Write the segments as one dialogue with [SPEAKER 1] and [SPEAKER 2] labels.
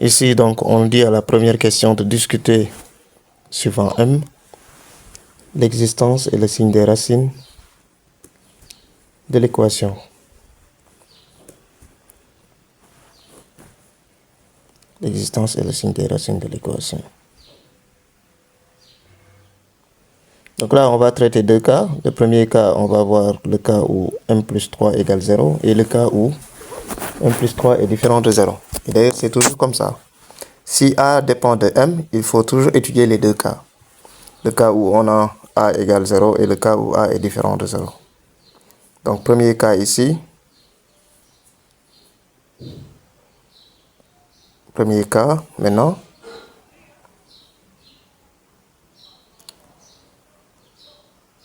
[SPEAKER 1] Ici, donc, on dit à la première question de discuter suivant M, l'existence et le signe des racines de l'équation. L'existence et le signe des racines de l'équation. Donc là, on va traiter deux cas. Le premier cas, on va voir le cas où m plus 3 égale 0 et le cas où m plus 3 est différent de 0. Et d'ailleurs, c'est toujours comme ça. Si A dépend de M, il faut toujours étudier les deux cas. Le cas où on a A égale 0 et le cas où A est différent de 0. Donc, premier cas ici. Premier cas, maintenant.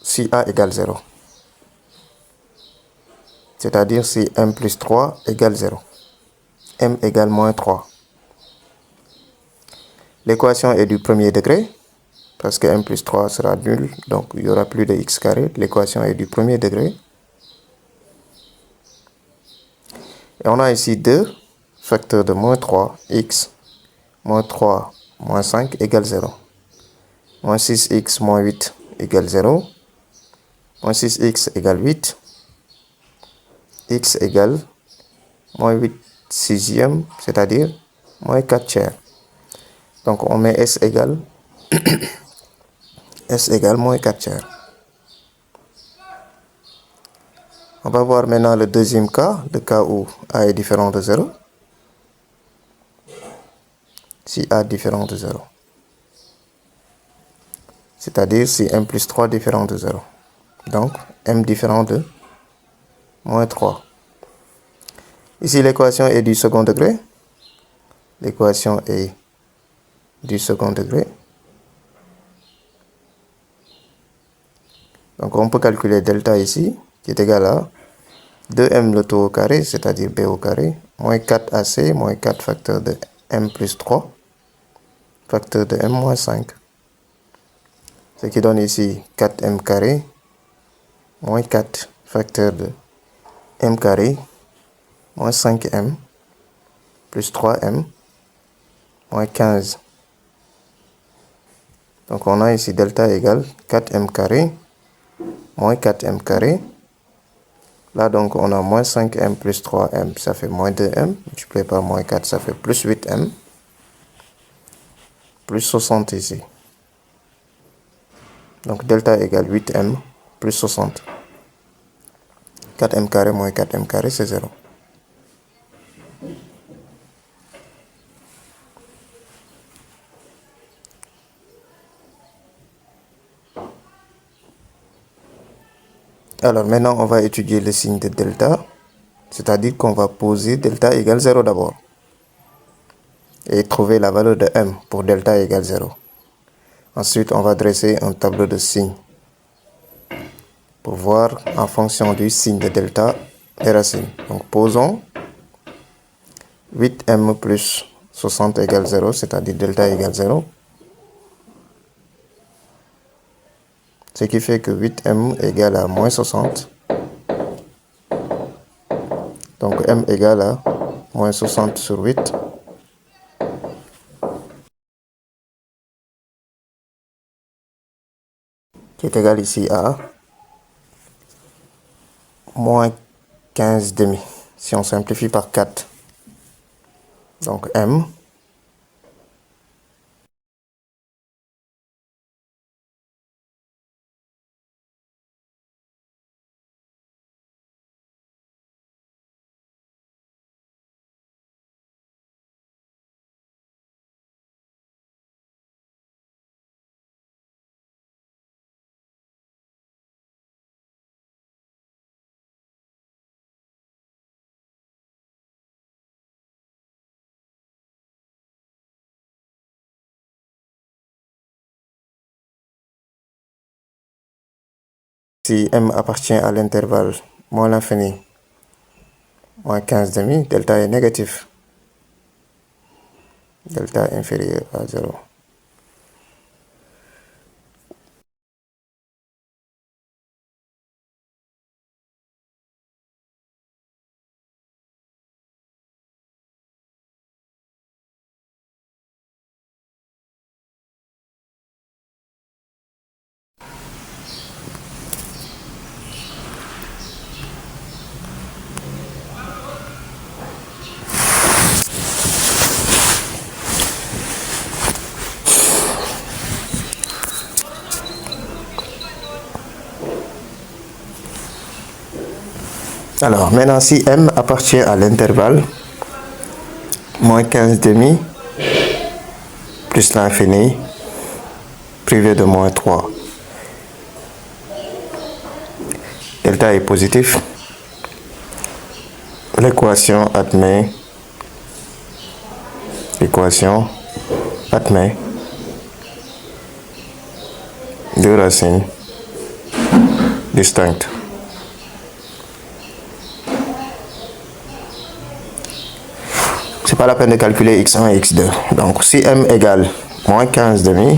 [SPEAKER 1] Si A égale 0. C'est-à-dire si m plus 3 égale 0. M égale moins 3. L'équation est du premier degré, parce que m plus 3 sera nul, donc il n'y aura plus de x carré. L'équation est du premier degré. Et on a ici 2 facteurs de moins 3, x, moins 3, moins 5 égale 0. Moins 6x moins 8 égale 0. Moins 6x égale 8. X égale moins 8 sixième, c'est-à-dire moins 4 tiers. Donc on met S égale moins 4 tiers. On va voir maintenant le deuxième cas, le cas où A est différent de 0. Si A est différent de 0. C'est-à-dire si m plus 3 est différent de 0. Donc m différent de moins 3. Ici l'équation est du second degré. L'équation est du second degré. Donc on peut calculer delta ici, qui est égal à 2m le tout au carré, c'est-à-dire b au carré, moins 4ac, moins 4 facteur de m plus 3, facteur de m moins 5. Ce qui donne ici 4m carré, moins 4 facteur de m carré, moins 5m, plus 3m, moins 15. Donc on a ici delta égale 4m carré, moins 4m carré. Là donc on a moins 5m plus 3m, ça fait moins 2m, multiplié par moins 4, ça fait plus 8m, plus 60 ici. Donc delta égale 8m plus 60. 4m carré moins 4m carré, c'est 0. Alors maintenant, on va étudier le signe de delta, c'est-à-dire qu'on va poser delta égale 0 d'abord. Et trouver la valeur de m pour delta égale 0. Ensuite, on va dresser un tableau de signes pour voir en fonction du signe de delta les racines. Donc posons 8m plus 60 égale 0, c'est-à-dire delta égale 0. Ce qui fait que 8m égale à moins 60. Donc m égale à moins 60 sur 8. Qui est égal ici à moins 15 demi. Si on simplifie par 4. Donc m si m appartient à l'intervalle moins l'infini, moins 15 demi, delta est négatif. Delta inférieur à 0. Alors, maintenant, si m appartient à l'intervalle moins 15 demi plus l'infini privé de moins 3, delta est positif, l'équation admet deux racines distinctes. C'est pas la peine de calculer x1 et x2. Donc si m égale moins 15 demi,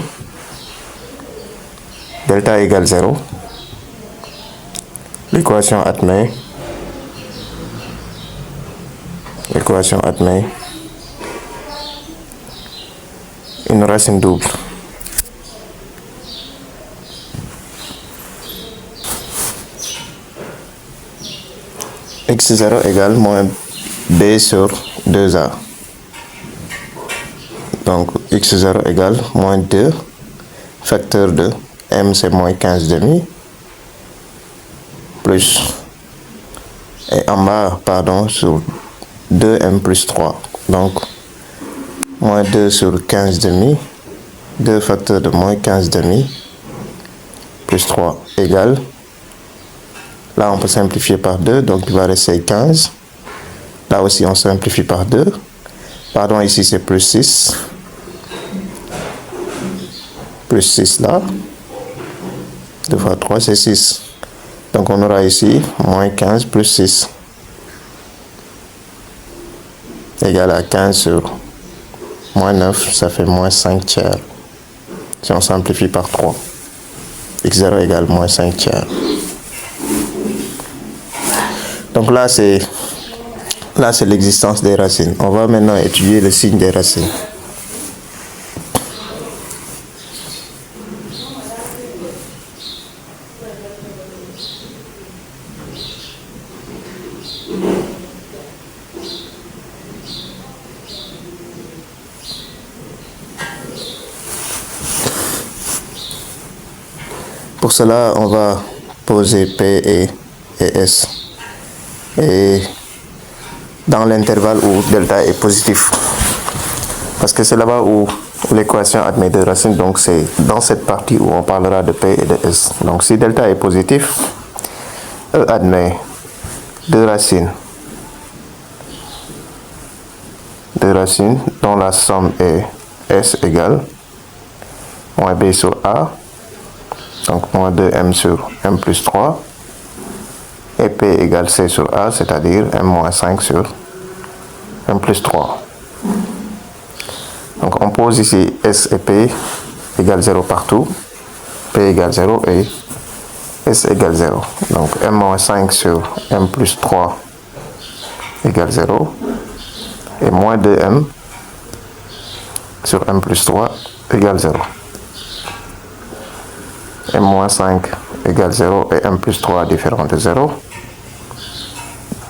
[SPEAKER 1] delta égale 0, l'équation admet une racine double. x0 égale moins b sur 2a. Donc x0 égale moins 2 facteur de m, c'est moins 15 demi, plus, et en bas, pardon, sur 2m plus 3. Donc moins 2 sur 15 demi, 2 facteur de moins 15 demi, plus 3 égale, là on peut simplifier par 2, donc il va rester 15. Là aussi on simplifie par 2. Pardon, ici c'est plus 6. Plus 6 là. 2 fois 3 c'est 6. Donc on aura ici moins 15 plus 6. Égal à 15 sur moins 9, ça fait moins 5 tiers. Si on simplifie par 3. x0 égale moins 5 tiers. Donc là c'est l'existence des racines. On va maintenant étudier le signe des racines. Pour cela, on va poser P et S. Et dans l'intervalle où delta est positif. Parce que c'est là-bas où l'équation admet deux racines. Donc c'est dans cette partie où on parlera de P et de S. Donc si delta est positif, E admet deux racines dont la somme est S égale moins B sur A. Donc moins 2m sur m plus 3. Et P égale C sur A, c'est-à-dire m moins 5 sur m plus 3. Donc on pose ici S et P égale 0 partout. P égale 0 et S égale 0. Donc m moins 5 sur m plus 3 égale 0. Et moins 2m sur m plus 3 égale 0. M moins 5 égale 0 et m plus 3 différent de 0.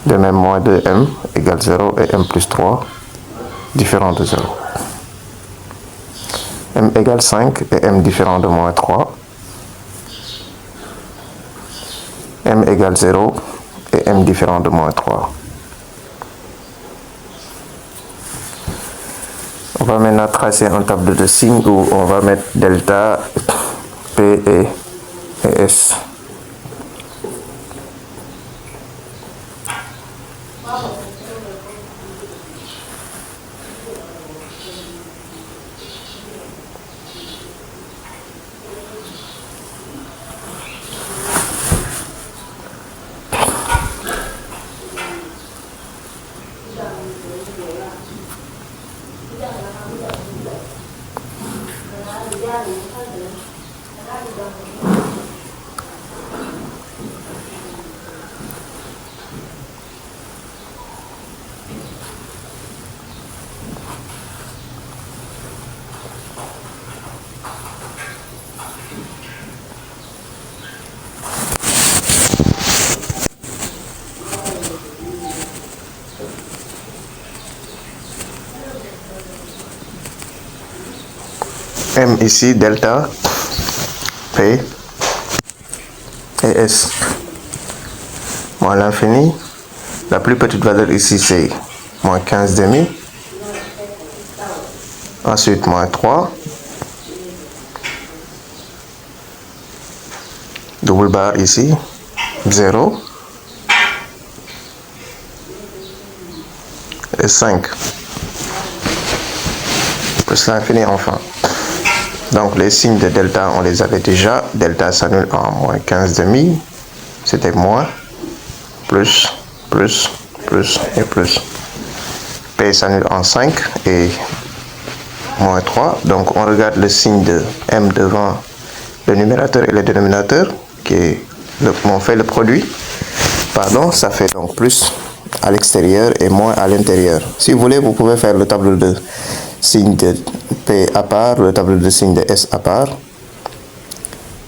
[SPEAKER 1] De même, moins 2m égale 0 et m plus 3 différent de 0. M égale 5 et m différent de moins 3. M égale 0 et m différent de moins 3. On va maintenant tracer un tableau de signes où on va mettre delta, P et S. M ici, delta, P et S. Moins l'infini, La plus petite valeur ici, c'est moins 15 demi. Ensuite, moins 3. Double barre ici. 0. Et 5. Plus l'infini enfin. Donc les signes de delta, on les avait déjà. Delta s'annule en moins 15 demi. C'était moins. Plus, plus, plus et plus. P s'annule en 5 et moins 3. Donc on regarde le signe de M devant le numérateur et le dénominateur, qui est on fait le produit. Pardon, ça fait donc plus à l'extérieur et moins à l'intérieur. Si vous voulez, vous pouvez faire le tableau de signe de P à part, le tableau de signe de S à part,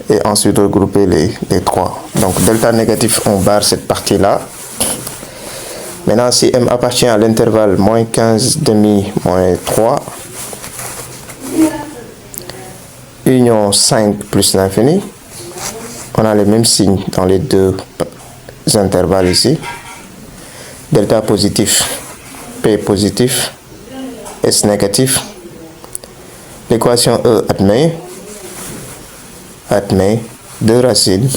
[SPEAKER 1] et ensuite regrouper les trois. Donc delta négatif, on barre cette partie-là. Maintenant, si M appartient à l'intervalle moins 15 demi, moins 3, union 5 plus l'infini, on a les mêmes signes dans les deux intervalles ici. Delta positif, P positif, S négatif. L'équation E admet deux racines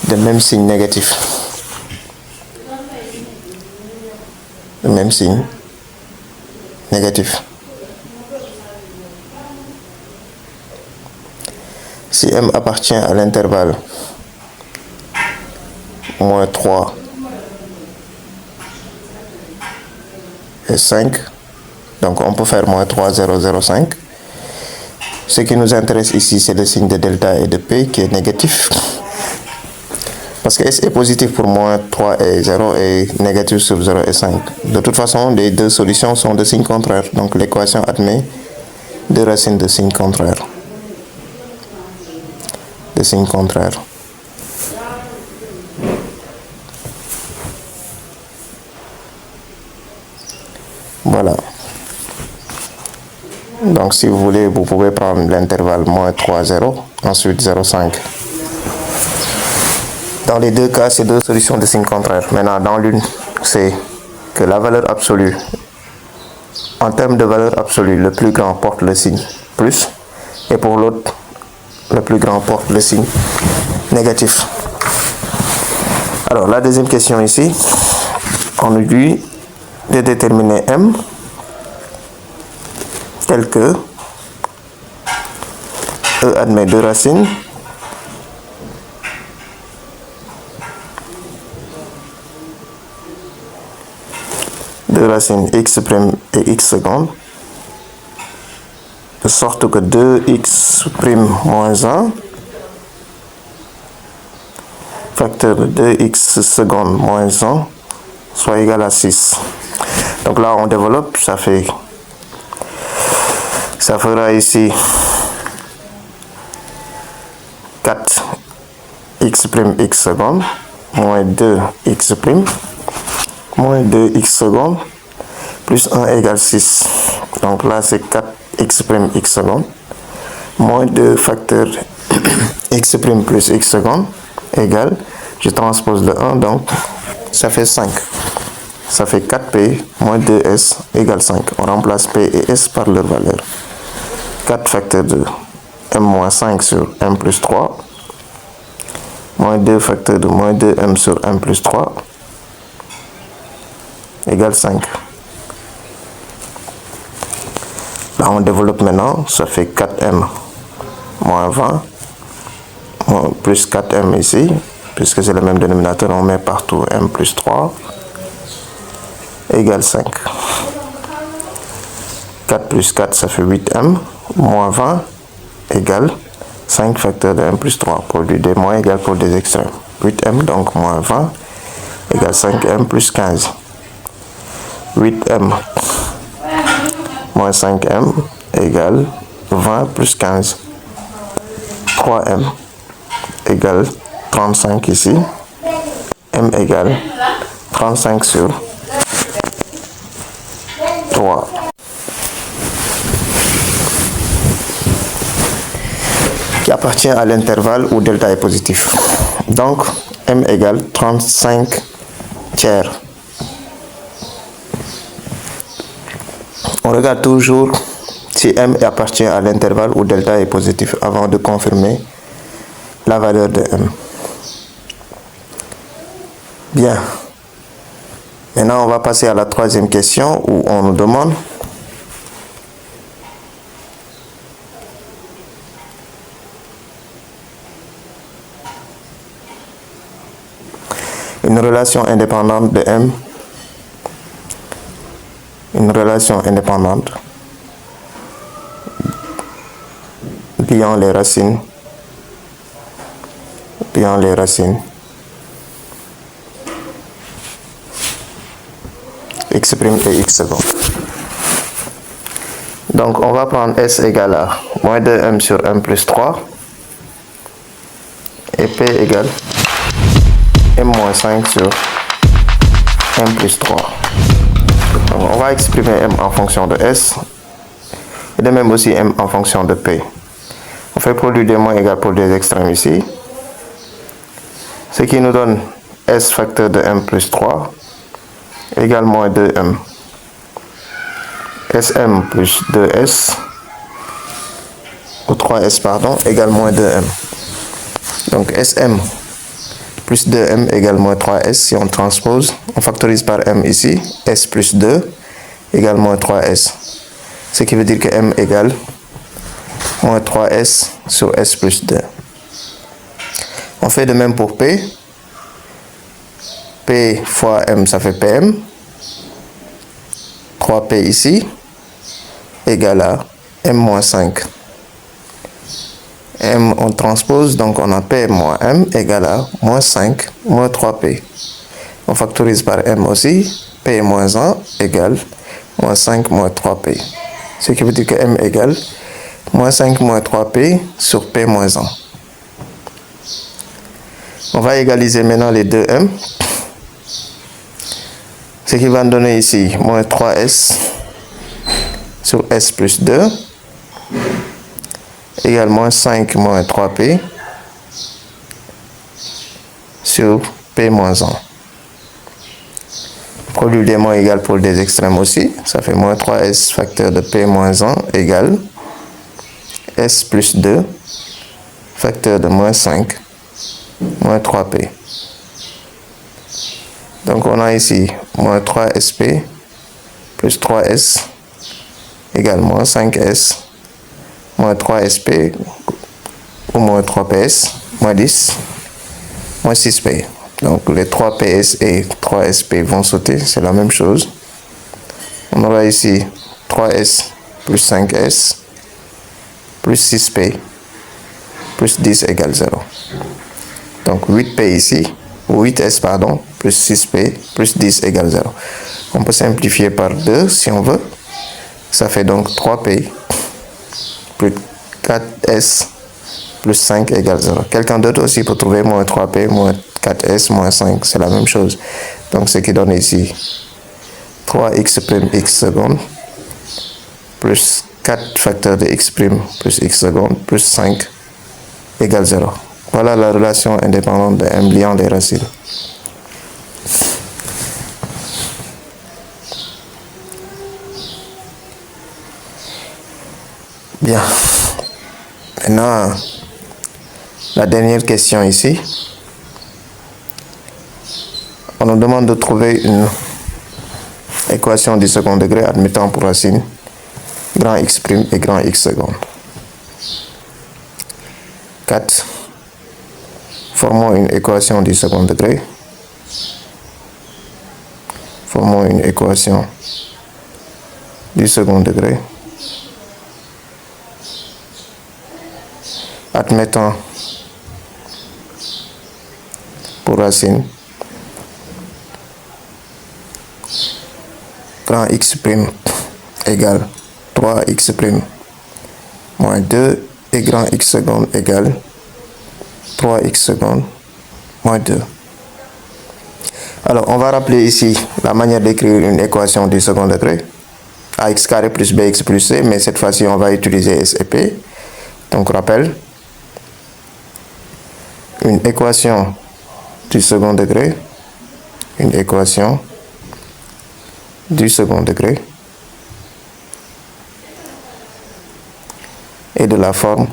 [SPEAKER 1] de même signe négatif. Le même signe négatif. Si M appartient à l'intervalle moins 3 et 5, donc on peut faire moins 3, 0, 0, 5. Ce qui nous intéresse ici, c'est le signe de delta et de P qui est négatif. Parce que S est positif pour moins 3 et 0 et négatif sur 0 et 5. De toute façon, les deux solutions sont de signes contraires. Donc l'équation admet deux racines de signes contraires. De signes contraires. Voilà. Donc si vous voulez, vous pouvez prendre l'intervalle moins 3, 0, ensuite 0, 5. Dans les deux cas, c'est deux solutions de signes contraires. Maintenant, dans l'une, c'est que la valeur absolue, en termes de valeur absolue, le plus grand porte le signe plus, et pour l'autre, le plus grand porte le signe négatif. Alors, la deuxième question ici, on nous dit de déterminer M tel que E admet deux racines x' et x secondes, de sorte que 2x' moins 1 facteur de 2x secondes moins 1 soit égal à 6. Donc là on développe, ça fera ici 4x' secondes moins 2x' moins 2x secondes plus 1 égale 6. Donc là c'est 4x' secondes moins 2 facteur x' plus x secondes égale, je transpose le 1, donc ça fait 5. Ça fait 4p moins 2s égale 5. On remplace p et s par leur valeur. 4 facteur de m moins 5 sur m plus 3 moins 2 facteur de moins 2m sur m plus 3 égale 5. Là on développe maintenant, ça fait 4m moins 20 plus 4m ici, puisque c'est le même dénominateur, on met partout m plus 3 égale 5. 4 plus 4 ça fait 8m moins 20 égale 5 facteur de m plus 3. Produit des moins égale produit des extrêmes. 8m donc moins 20 égale 5m plus 15. 8m moins 5m égale 20 plus 15. 3m égale 35 ici. M égale 35 sur 3. Qui appartient à l'intervalle où delta est positif. Donc, M égale 35 tiers. On regarde toujours si m appartient à l'intervalle où delta est positif avant de confirmer la valeur de m. Bien. Maintenant, on va passer à la troisième question où on nous demande une relation indépendante de m, une relation indépendante liant les racines x' et x secondes. Donc on va prendre s égale à moins 2m sur m plus 3 et p égale m moins 5 sur m plus 3. Donc on va exprimer m en fonction de s et de même aussi m en fonction de p. On fait produit des moins égal pour des extrêmes ici, ce qui nous donne s facteur de m plus 3 égale moins 2m. Sm plus 2s, ou 3s pardon, égale moins 2m. Donc Sm plus 2m égale moins 3s. Si on transpose, on factorise par m ici, s plus 2 égale moins 3s. Ce qui veut dire que m égale moins 3s sur s plus 2. On fait de même pour p. P fois m, ça fait pm. 3p ici égale à m moins 5. M on transpose, donc on a p moins m égale à moins 5 moins 3p. On factorise par m aussi, p moins 1 égale moins 5 moins 3p. Ce qui veut dire que m égale moins 5 moins 3p sur p moins 1. On va égaliser maintenant les deux m. Ce qui va nous donner ici moins 3s sur s plus 2 égale moins 5 moins 3p sur p moins 1. Produit des moins égal pour des extrêmes aussi. Ça fait moins 3s facteur de p moins 1 égale s plus 2 facteur de moins 5 moins 3p. Donc on a ici moins 3sp plus 3s égale moins 5s moins 3sp ou moins 3ps moins 10 moins 6p. Donc les 3ps et 3sp vont sauter, c'est la même chose. On aura ici 3s plus 5s plus 6p plus 10 égale 0. Donc 8p ici, ou 8s pardon, plus 6p plus 10 égale 0. On peut simplifier par 2 si on veut. Ça fait donc 3p plus 4s plus 5 égale 0. Quelqu'un d'autre aussi peut trouver moins 3p moins 4s moins 5. C'est la même chose. Donc ce qui donne ici 3x' x secondes plus 4 facteurs de x' plus x secondes plus 5 égale 0. Voilà la relation indépendante de m liant les racines. Bien. Maintenant, la dernière question ici. On nous demande de trouver une équation du second degré admettant pour racine grand x' et grand x secondes. 4. Formons une équation du second degré. Formons une équation du second degré admettant pour racine grand x' égale 3x' moins 2 et grand x seconde égale 3x seconde moins 2. Alors, on va rappeler ici la manière d'écrire une équation du second degré. Ax carré plus bx plus c, mais cette fois-ci, on va utiliser s et p. Donc, rappel, une équation du second degré une équation du second degré et de la forme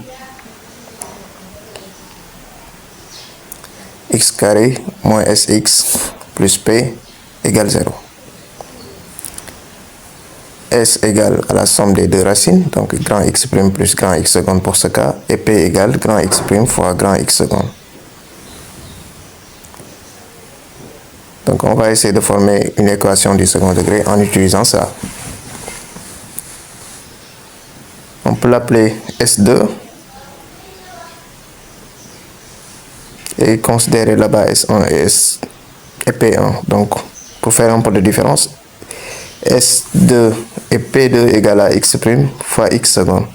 [SPEAKER 1] x carré moins sx plus p égale 0. S égale à la somme des deux racines, donc grand x' plus grand x seconde pour ce cas, et p égale grand x' fois grand x seconde. Donc on va essayer de former une équation du second degré en utilisant ça. On peut l'appeler S2 et considérer là-bas S1 et P1. Donc pour faire un peu de différence, S2 et P2 égale à x' fois x seconde.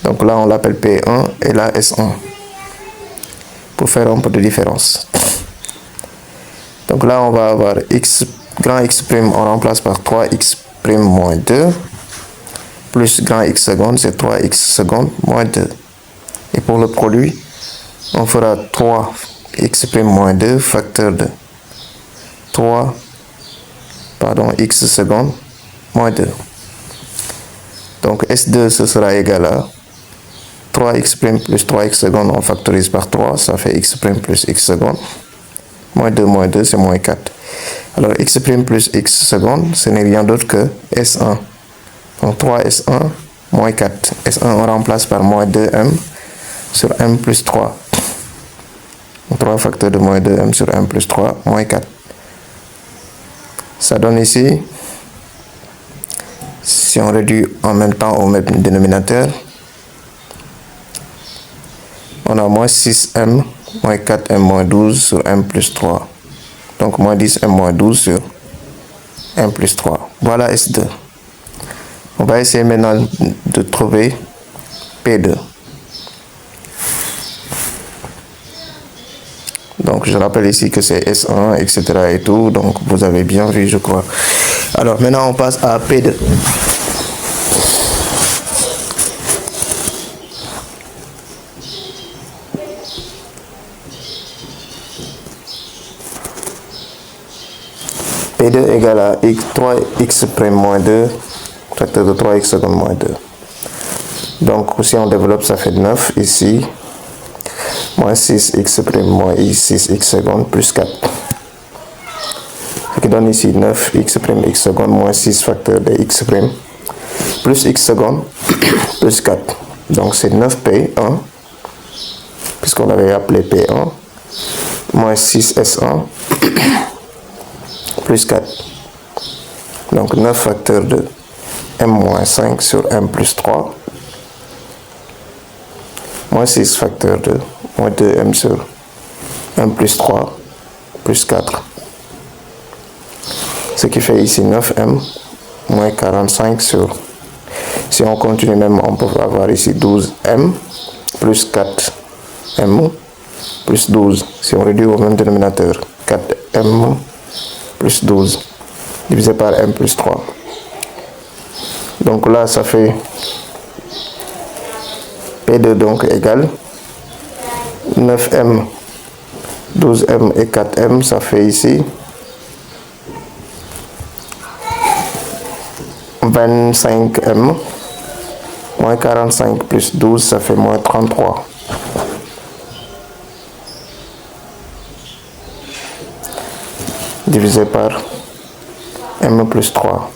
[SPEAKER 1] Donc là on l'appelle P1 et là S1. Pour faire un peu de différence. Donc là on va avoir x, grand x', on remplace par 3x' moins 2. Plus grand x seconde, c'est 3x seconde moins 2. Et pour le produit, on fera 3x' moins 2 facteur de x seconde moins 2. Donc S2 ce sera égal à 3x' plus 3x seconde, on factorise par 3, ça fait x' plus x seconde. Moins 2, c'est moins 4. Alors x' plus x seconde, ce n'est rien d'autre que S1. Donc 3S1 moins 4. S1 on remplace par moins 2m sur m plus 3. 3 facteurs de moins 2m sur m plus 3, moins 4. Ça donne ici, si on réduit en même temps au même dénominateur, on a moins 6m moins 4m moins 12 sur m plus 3. Donc moins 10m moins 12 sur m plus 3. Voilà S2. On va essayer maintenant de trouver P2. Donc je rappelle ici que c'est S1, etc. et tout. Donc vous avez bien vu, je crois. Alors maintenant on passe à P2. P2 égale à 3x' moins 2, facteur de 3x seconde moins 2. Donc si on développe, ça fait 9 ici, moins 6x' moins 6x seconde plus 4. Ce qui donne ici 9x' x seconde moins 6 facteur de x' plus x seconde plus 4. Donc c'est 9p1, puisqu'on avait appelé p1, moins 6s1 plus 4. Donc 9 facteurs de m-5 sur m plus 3, moins 6 facteurs de moins 2m sur m plus 3, plus 4. Ce qui fait ici 9m, moins 45 sur... Si on continue même, on peut avoir ici 12m, plus 4m, plus 12. Si on réduit au même dénominateur, 4m, plus 12, divisé par m plus 3. Donc là, ça fait P2 donc égale 9m, 12m et 4m, ça fait ici 25m, moins 45 plus 12, ça fait moins 33. Divisé par m plus 3.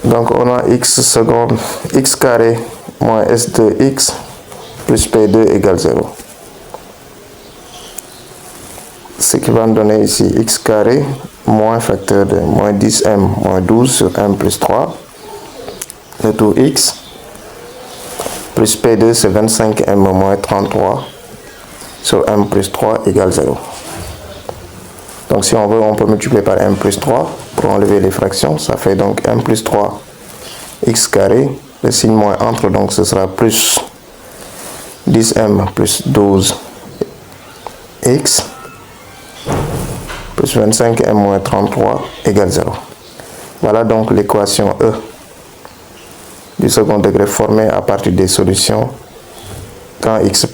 [SPEAKER 1] Donc on a x seconde, x carré moins s2x plus p2 égale 0. Ce qui va me donner ici x carré moins facteur de moins 10m moins 12 sur m plus 3. Le tout x plus p2 c'est 25m moins 33 sur m plus 3 égale 0. Donc si on veut, on peut multiplier par m plus 3 pour enlever les fractions. Ça fait donc m plus 3 x carré. Le signe moins entre, donc ce sera plus 10m plus 12 x plus 25m moins 33 égale 0. Voilà donc l'équation E du second degré formée à partir des solutions quand x'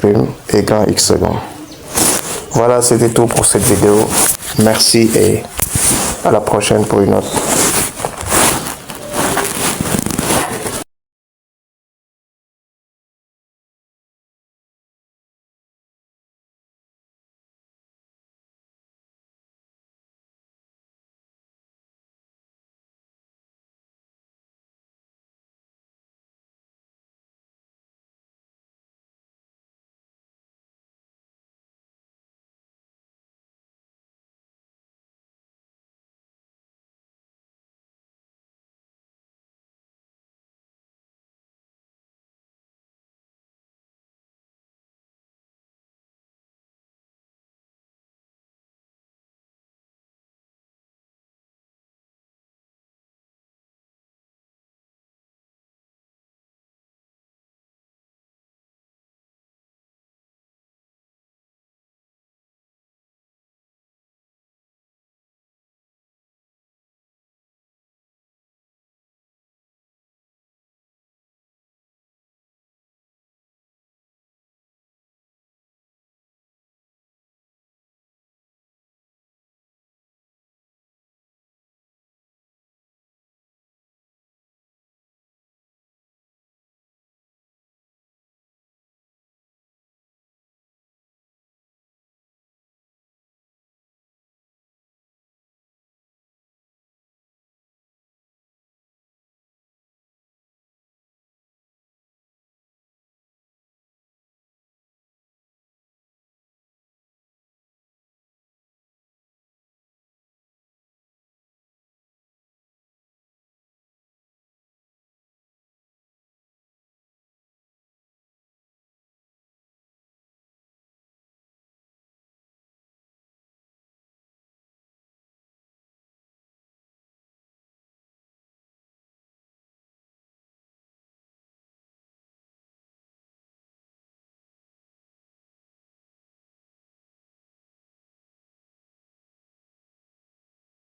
[SPEAKER 1] et quand x secondes. Voilà, c'était tout pour cette vidéo. Merci et à la prochaine pour une autre.